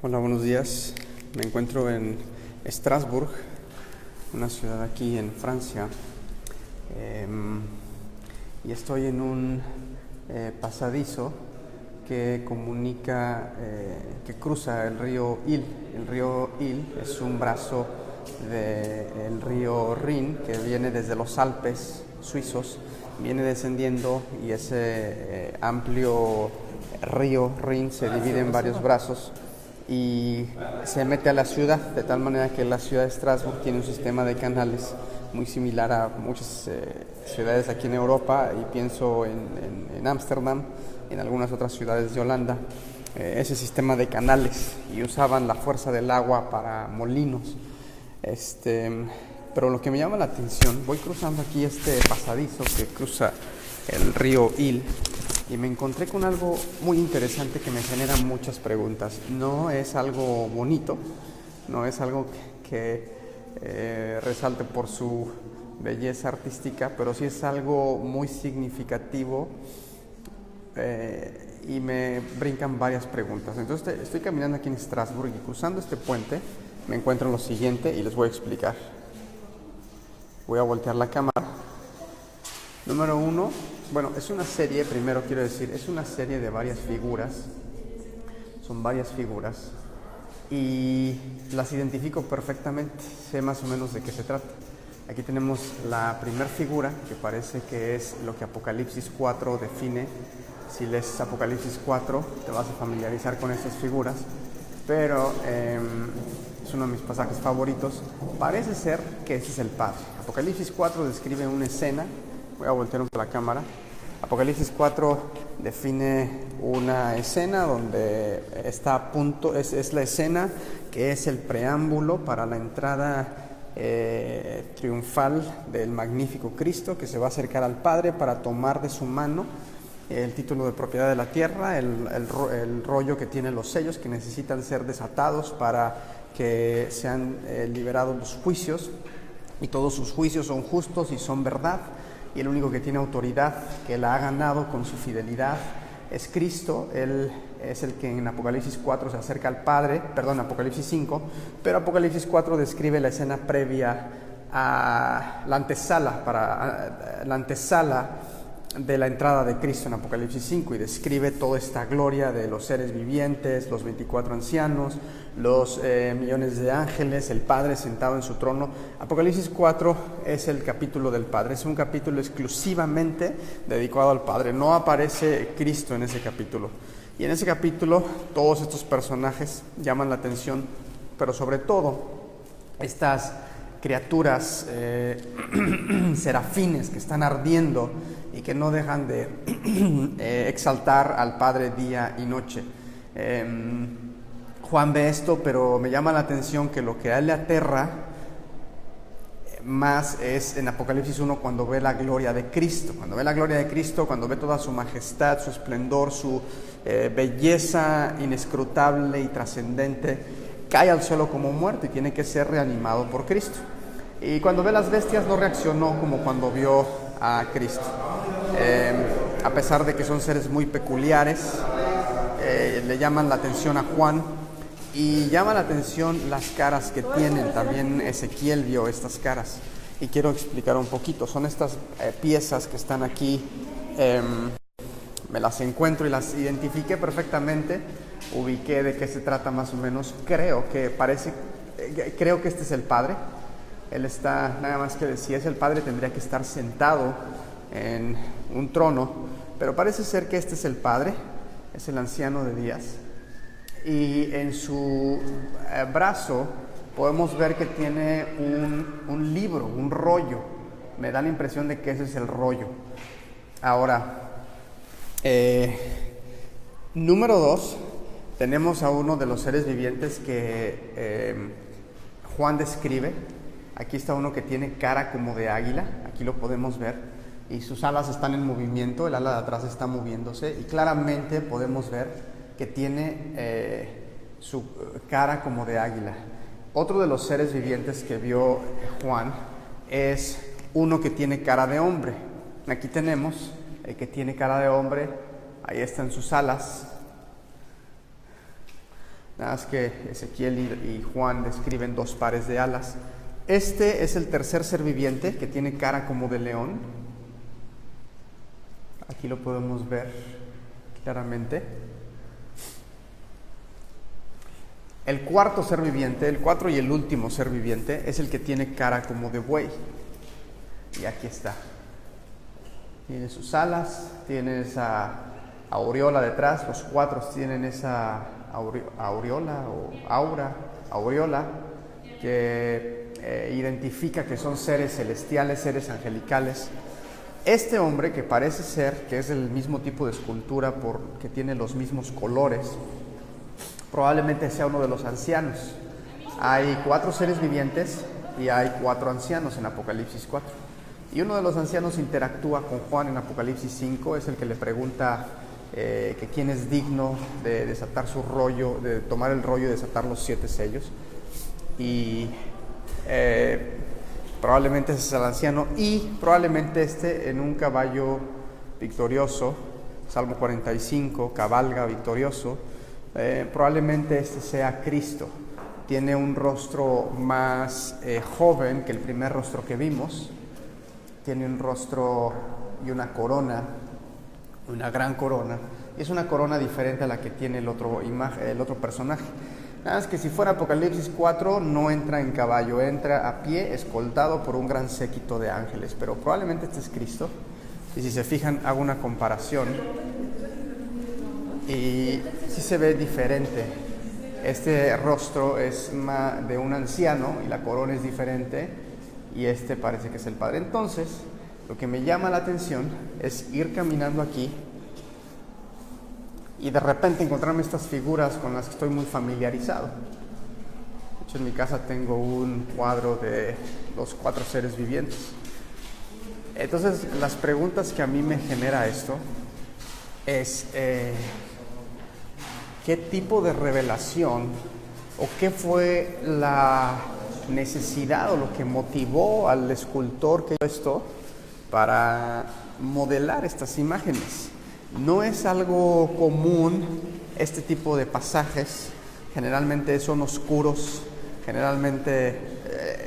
Hola, buenos días. Me encuentro en Estrasburg, una ciudad aquí en Francia, y estoy en un pasadizo que comunica, que cruza el río Ill. El río Ill es un brazo del río Rin que viene desde los Alpes suizos, viene descendiendo, y ese amplio río Rin se divide en varios brazos y se mete a la ciudad, de tal manera que la ciudad de Estrasburg tiene un sistema de canales muy similar a muchas ciudades aquí en Europa, y pienso en Ámsterdam, en algunas otras ciudades de Holanda, ese sistema de canales, y usaban la fuerza del agua para molinos. Pero lo que me llama la atención, voy cruzando aquí este pasadizo que cruza el río Ill, y me encontré con algo muy interesante que me genera muchas preguntas. No es algo bonito, no es algo que resalte por su belleza artística, pero sí es algo muy significativo, y me brincan varias preguntas. Entonces estoy caminando aquí en Estrasburg, y cruzando este puente me encuentro en lo siguiente, y les voy a explicar. Voy a voltear la cámara. Número uno, bueno, es una serie, primero quiero decir, es una serie de varias figuras. Son varias figuras y las identifico perfectamente, sé más o menos de qué se trata. Aquí tenemos la primera figura, que parece que es lo que Apocalipsis 4 define. Si lees Apocalipsis 4 te vas a familiarizar con estas figuras, pero es uno de mis pasajes favoritos. Parece ser que ese es el Padre. Apocalipsis 4 describe una escena. Voy a voltear un poco la cámara. Apocalipsis 4 define una escena donde está a punto, es la escena que es el preámbulo para la entrada triunfal del magnífico Cristo, que se va a acercar al Padre para tomar de su mano el título de propiedad de la tierra, el rollo que tiene los sellos que necesitan ser desatados para que sean liberados los juicios, y todos sus juicios son justos y son verdad, y el único que tiene autoridad, que la ha ganado con su fidelidad, es Cristo. Él es el que en Apocalipsis 4 se acerca al Padre, Apocalipsis 5, pero Apocalipsis 4 describe la escena previa a la antesala de la entrada de Cristo en Apocalipsis 5, y describe toda esta gloria de los seres vivientes, los 24 ancianos, los millones de ángeles, el Padre sentado en su trono. Apocalipsis 4 es el capítulo del Padre, es un capítulo exclusivamente dedicado al Padre. No aparece Cristo en ese capítulo, y en ese capítulo todos estos personajes llaman la atención, pero sobre todo estas criaturas serafines que están ardiendo y que no dejan de exaltar al Padre día y noche. Juan ve esto, pero me llama la atención que lo que a él le aterra más es en Apocalipsis 1, cuando ve la gloria de Cristo. Cuando ve la gloria de Cristo, cuando ve toda su majestad, su esplendor, su belleza inescrutable y trascendente, cae al suelo como muerto y tiene que ser reanimado por Cristo. Y cuando ve las bestias no reaccionó como cuando vio a Cristo. A pesar de que son seres muy peculiares, le llaman la atención a Juan, y llama la atención las caras que tienen. También Ezequiel vio estas caras, y quiero explicar un poquito. Son estas piezas que están aquí. Me las encuentro y las identifiqué perfectamente, ubiqué de qué se trata más o menos. Creo que este es el Padre. Él está, nada más que si es el Padre tendría que estar sentado en un trono, pero parece ser que este es el Padre, es el anciano de días, y en su brazo podemos ver que tiene un libro, un rollo. Me da la impresión de que ese es el rollo. Ahora, número 2, tenemos a uno de los seres vivientes que Juan describe. Aquí está uno que tiene cara como de águila, aquí lo podemos ver, y sus alas están en movimiento, el ala de atrás está moviéndose, y claramente podemos ver que tiene su cara como de águila. Otro de los seres vivientes que vio Juan es uno que tiene cara de hombre. Aquí tenemos el que tiene cara de hombre, ahí están sus alas. Nada más que Ezequiel y Juan describen 2 pares de alas. Este es el tercer ser viviente que tiene cara como de león. Aquí lo podemos ver claramente. El cuarto ser viviente, el 4 y el último ser viviente, es el que tiene cara como de buey. Y aquí está. Tiene sus alas, tiene esa aureola detrás. Los 4 tienen esa aureola que identifica que son seres celestiales, seres angelicales. Este hombre, que parece ser que es el mismo tipo de escultura porque tiene los mismos colores, probablemente sea uno de los ancianos. Hay 4 seres vivientes y hay 4 ancianos en Apocalipsis 4. Y uno de los ancianos interactúa con Juan en Apocalipsis 5, es el que le pregunta que quién es digno de desatar su rollo, de tomar el rollo y desatar los 7 sellos. Y probablemente ese es el anciano, y probablemente en un caballo victorioso, Salmo 45, cabalga victorioso. Probablemente sea Cristo. Tiene un rostro más joven que el primer rostro que vimos. Tiene un rostro y una corona, una gran corona. Es una corona diferente a la que tiene el otro personaje. Nada más que si fuera Apocalipsis 4, no entra en caballo, entra a pie, escoltado por un gran séquito de ángeles. Pero probablemente este es Cristo. Y si se fijan, hago una comparación. Y sí se ve diferente. Este rostro es de un anciano y la corona es diferente, y parece que es el Padre. Entonces, lo que me llama la atención es ir caminando aquí y de repente encontrarme estas figuras con las que estoy muy familiarizado. De hecho, en mi casa tengo un cuadro de los 4 seres vivientes. Entonces, las preguntas que a mí me genera esto es ¿qué tipo de revelación o qué fue la necesidad o lo que motivó al escultor que hizo esto para modelar estas imágenes? No es algo común este tipo de pasajes. Generalmente son oscuros, generalmente,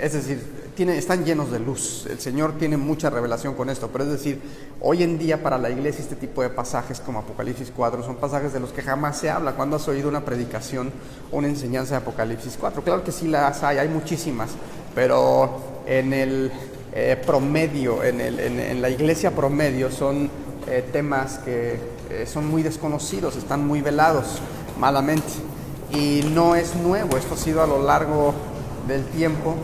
es decir, están llenos de luz. El Señor tiene mucha revelación con esto, pero es decir, hoy en día para la iglesia este tipo de pasajes como Apocalipsis 4 son pasajes de los que jamás se habla. ¿Cuándo has oído una predicación o una enseñanza de Apocalipsis 4? Claro que sí las hay muchísimas, pero en el promedio, en la iglesia promedio son temas que son muy desconocidos, están muy velados malamente, y no es nuevo. Esto ha sido a lo largo del tiempo.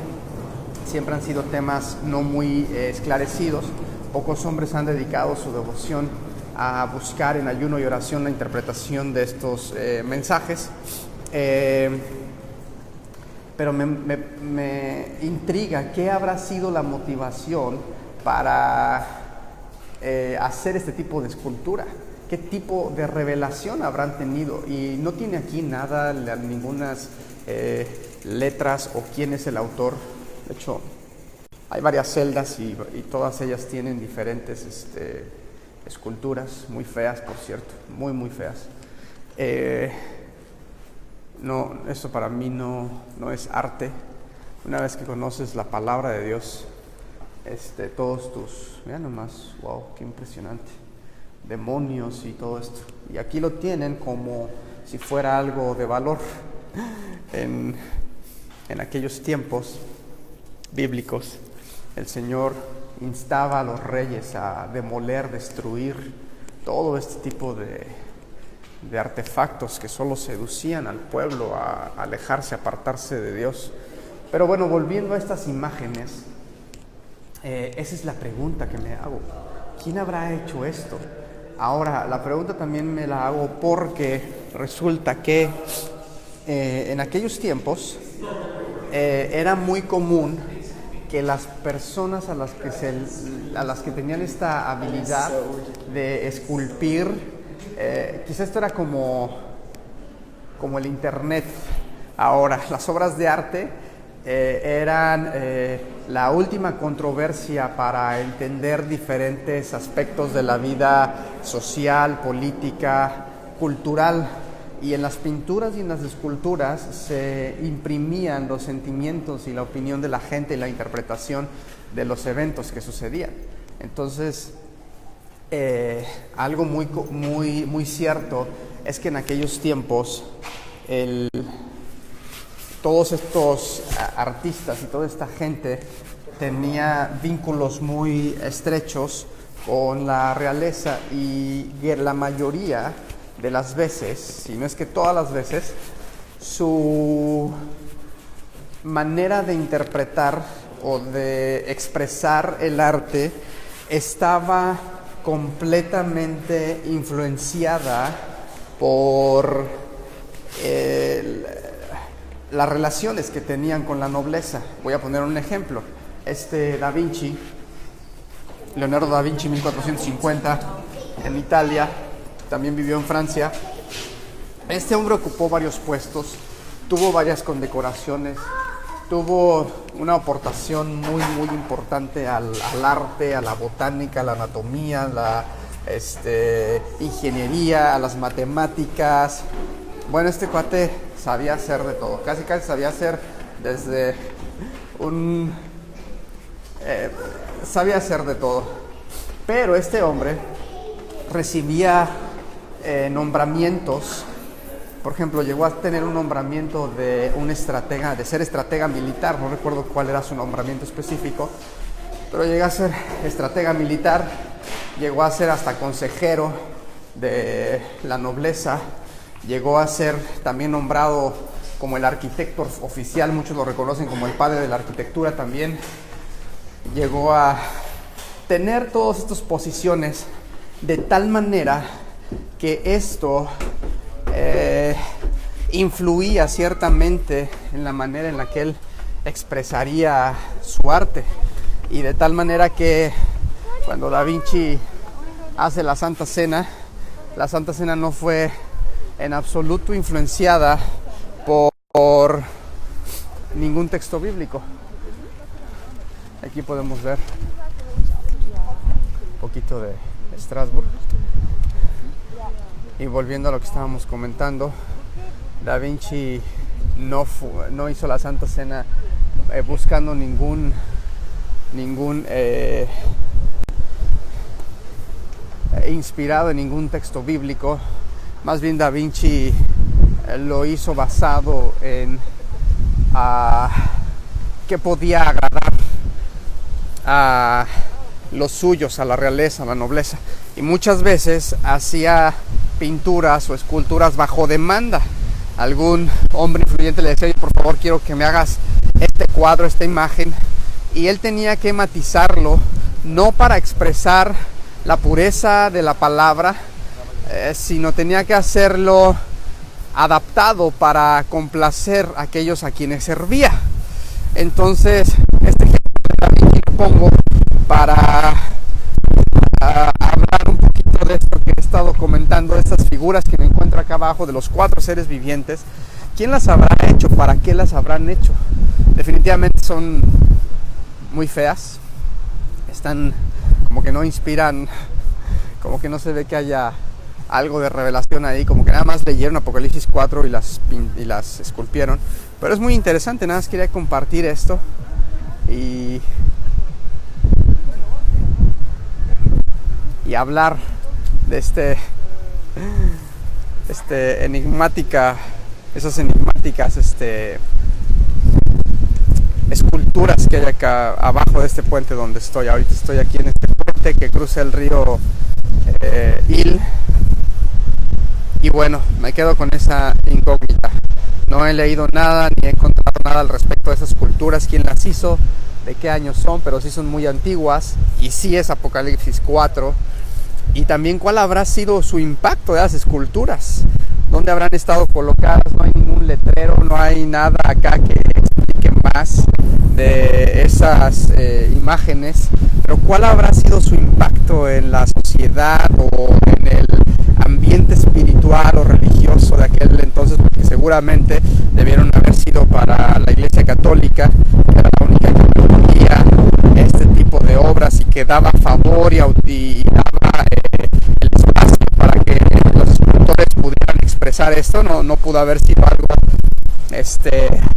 Siempre han sido temas no muy esclarecidos. Pocos hombres han dedicado su devoción a buscar en ayuno y oración la interpretación de estos mensajes. Pero me intriga qué habrá sido la motivación para hacer este tipo de escultura. ¿Qué tipo de revelación habrán tenido? Y no tiene aquí nada, ninguna letras o quién es el autor. De hecho, hay varias celdas y todas ellas tienen diferentes esculturas, muy feas, por cierto, muy, muy feas. No, eso para mí no es arte. Una vez que conoces la palabra de Dios, todos vean nomás, wow, qué impresionante, demonios y todo esto. Y aquí lo tienen como si fuera algo de valor. En aquellos tiempos bíblicos, el Señor instaba a los reyes a demoler, destruir todo este tipo de artefactos que solo seducían al pueblo a alejarse, a apartarse de Dios. Pero bueno, volviendo a estas imágenes, esa es la pregunta que me hago. ¿Quién habrá hecho esto? Ahora, la pregunta también me la hago porque resulta que en aquellos tiempos era muy común que las personas a las que tenían esta habilidad de esculpir, quizás esto era como el internet ahora, las obras de arte eran la última controversia para entender diferentes aspectos de la vida social, política, cultural. y en las pinturas y en las esculturas se imprimían los sentimientos y la opinión de la gente y la interpretación de los eventos que sucedían. Entonces, algo muy cierto es que en aquellos tiempos todos estos artistas y toda esta gente tenía vínculos muy estrechos con la realeza, y la mayoría de las veces, si no es que todas las veces, su manera de interpretar o de expresar el arte estaba completamente influenciada por las relaciones que tenían con la nobleza. Voy a poner un ejemplo. Da Vinci, Leonardo da Vinci, 1450, en Italia, también vivió en Francia. Este hombre ocupó varios puestos, tuvo varias condecoraciones, tuvo una aportación muy importante al arte, a la botánica, a la anatomía, a la ingeniería, a las matemáticas. Bueno, este cuate sabía hacer de todo, casi sabía hacer desde sabía hacer de todo. Pero este hombre recibía nombramientos. Por ejemplo, llegó a tener un nombramiento de ser estratega militar. No recuerdo cuál era su nombramiento específico, pero llegó a ser estratega militar, llegó a ser hasta consejero de la nobleza, llegó a ser también nombrado como el arquitecto oficial, muchos lo reconocen como el padre de la arquitectura también. Llegó a tener todas estas posiciones de tal manera que esto influía ciertamente en la manera en la que él expresaría su arte, y de tal manera que cuando Da Vinci hace la Santa Cena no fue en absoluto influenciada por ningún texto bíblico. Aquí podemos ver un poquito de Estrasburgo. Y volviendo a lo que estábamos comentando, Da Vinci no hizo la Santa Cena buscando ningún inspirado en ningún texto bíblico. Más bien Da Vinci lo hizo basado en que podía agradar a los suyos, a la realeza, a la nobleza, y muchas veces hacía pinturas o esculturas bajo demanda. Algún hombre influyente le decía: oye, por favor, quiero que me hagas este cuadro, esta imagen, y él tenía que matizarlo, no para expresar la pureza de la palabra, sino tenía que hacerlo adaptado para complacer a aquellos a quienes servía. Entonces, este ejemplo también lo pongo para hablar un poquito de esto que he estado comentando, de estas figuras que me encuentro acá abajo, de los 4 seres vivientes. ¿Quién las habrá hecho? ¿Para qué las habrán hecho? Definitivamente son muy feas, están como que no inspiran, como que no se ve que haya algo de revelación ahí, como que nada más leyeron Apocalipsis 4 y las esculpieron. Pero es muy interesante, nada más quería compartir esto y hablar de esas enigmáticas esculturas que hay acá abajo de este puente donde estoy. Ahorita estoy aquí en este puente que cruza el río Il, y bueno, me quedo con esa incógnita. No he leído nada ni he encontrado nada al respecto de esas esculturas, quién las hizo, de qué años son, pero sí son muy antiguas y sí es Apocalipsis 4. Y también cuál habrá sido su impacto de las esculturas, dónde habrán estado colocadas. No hay ningún letrero, no hay nada acá que explique más de esas imágenes, pero cuál habrá sido su impacto en la sociedad o en el ambiente espiritual o religioso de aquel entonces, porque seguramente debieron haber sido para la Iglesia Católica, que era la única que permitía este tipo de obras y que daba favor y daba el espacio para que los escultores pudieran expresar empezar esto, no pudo haber sido algo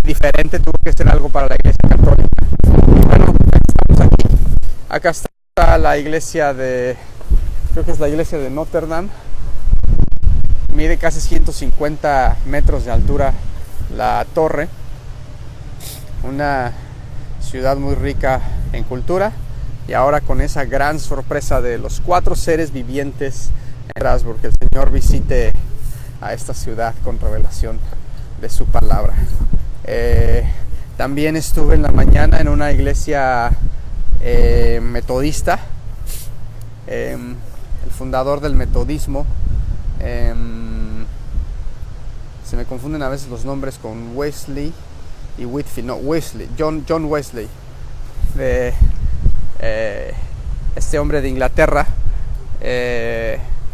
diferente, tuvo que ser algo para la iglesia católica. Y bueno, estamos aquí. Acá está la iglesia creo que es la iglesia de Notre Dame. Mide casi 150 metros de altura la torre. Una ciudad muy rica en cultura. Y ahora con esa gran sorpresa de los 4 seres vivientes en Strasbourg, que el Señor visite a esta ciudad con revelación de su palabra. También estuve en la mañana en una iglesia metodista. El fundador del metodismo, se me confunden a veces los nombres con Wesley y Whitfield, no, Wesley, John Wesley, de este hombre de Inglaterra.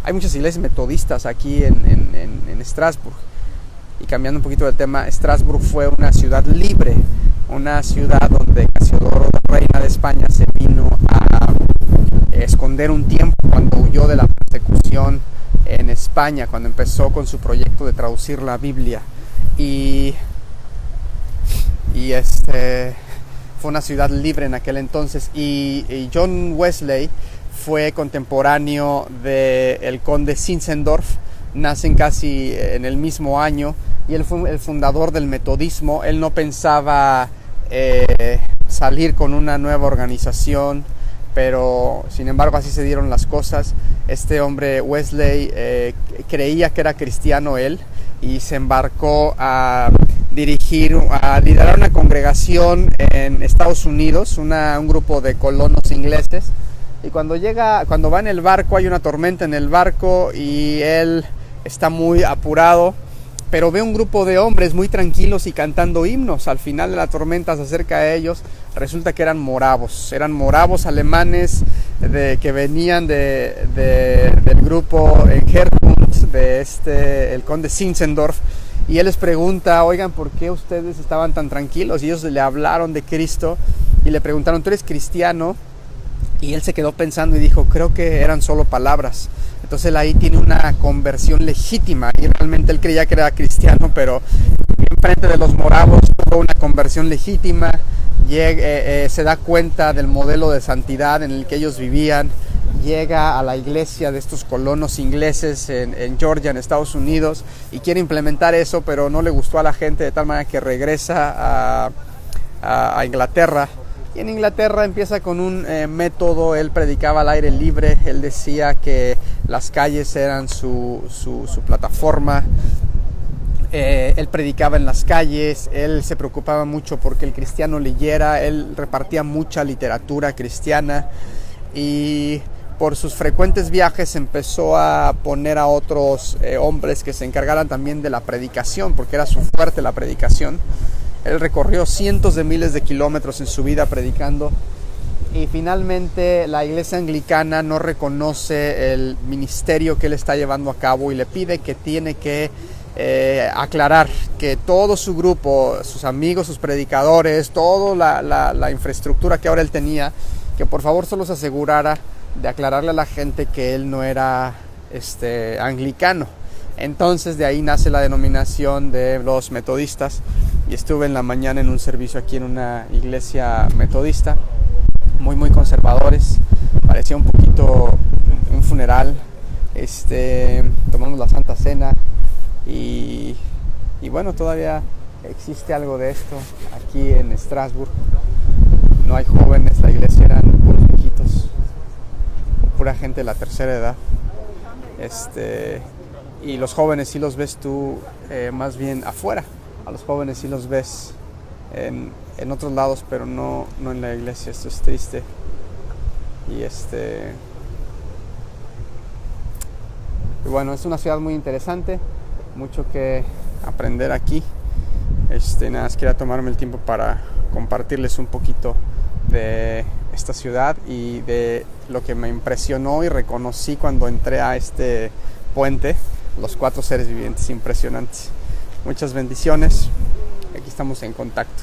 Hay muchas iglesias metodistas aquí en Strasbourg. Y cambiando un poquito del tema, Strasbourg fue una ciudad libre, una ciudad donde Casiodoro, la reina de España, se vino a esconder un tiempo cuando huyó de la persecución en España, cuando empezó con su proyecto de traducir la Biblia. Y fue una ciudad libre en aquel entonces. Y John Wesley fue contemporáneo del conde Zinzendorf, nacen casi en el mismo año, y él fue el fundador del metodismo. Él no pensaba salir con una nueva organización, pero sin embargo así se dieron las cosas. Este hombre Wesley creía que era cristiano él, y se embarcó a liderar una congregación en Estados Unidos, un grupo de colonos ingleses. Y cuando va en el barco, hay una tormenta en el barco y él está muy apurado, pero ve un grupo de hombres muy tranquilos y cantando himnos. Al final de la tormenta se acerca a ellos, resulta que eran moravos alemanes que venían del grupo en Herkunft de el conde Zinzendorf. Y él les pregunta: oigan, ¿por qué ustedes estaban tan tranquilos? Y ellos le hablaron de Cristo y le preguntaron: ¿tú eres cristiano? Y él se quedó pensando y dijo: creo que eran solo palabras. Entonces él ahí tiene una conversión legítima, y realmente él creía que era cristiano, pero en frente de los moravos tuvo una conversión legítima. Se da cuenta del modelo de santidad en el que ellos vivían. Llega a la iglesia de estos colonos ingleses en Georgia, en Estados Unidos, y quiere implementar eso, pero no le gustó a la gente, de tal manera que regresa a Inglaterra. Y en Inglaterra empieza con un método. Él predicaba al aire libre. Él decía que las calles eran su plataforma. Él predicaba en las calles. Él se preocupaba mucho porque el cristiano leyera. Él repartía mucha literatura cristiana. Y por sus frecuentes viajes empezó a poner a otros hombres que se encargaran también de la predicación, porque era su fuerte la predicación. Él recorrió cientos de miles de kilómetros en su vida predicando, y finalmente la iglesia anglicana no reconoce el ministerio que él está llevando a cabo y le pide que tiene que aclarar que todo su grupo, sus amigos, sus predicadores, toda la infraestructura que ahora él tenía, que por favor solo se asegurara de aclararle a la gente que él no era anglicano. Entonces de ahí nace la denominación de los metodistas. Y estuve en la mañana en un servicio aquí en una iglesia metodista, muy conservadores. Parecía un poquito un funeral. Tomamos la Santa Cena y bueno, todavía existe algo de esto aquí en Strasbourg. No hay jóvenes, la iglesia eran puros viejitos, pura gente de la tercera edad. Y los jóvenes sí los ves tú más bien afuera. A los jóvenes sí los ves en otros lados, pero no en la iglesia. Esto es triste. Y bueno, es una ciudad muy interesante, mucho que aprender aquí. Nada más quería tomarme el tiempo para compartirles un poquito de esta ciudad y de lo que me impresionó y reconocí cuando entré a este puente, los 4 seres vivientes impresionantes. Muchas bendiciones. Aquí estamos en contacto.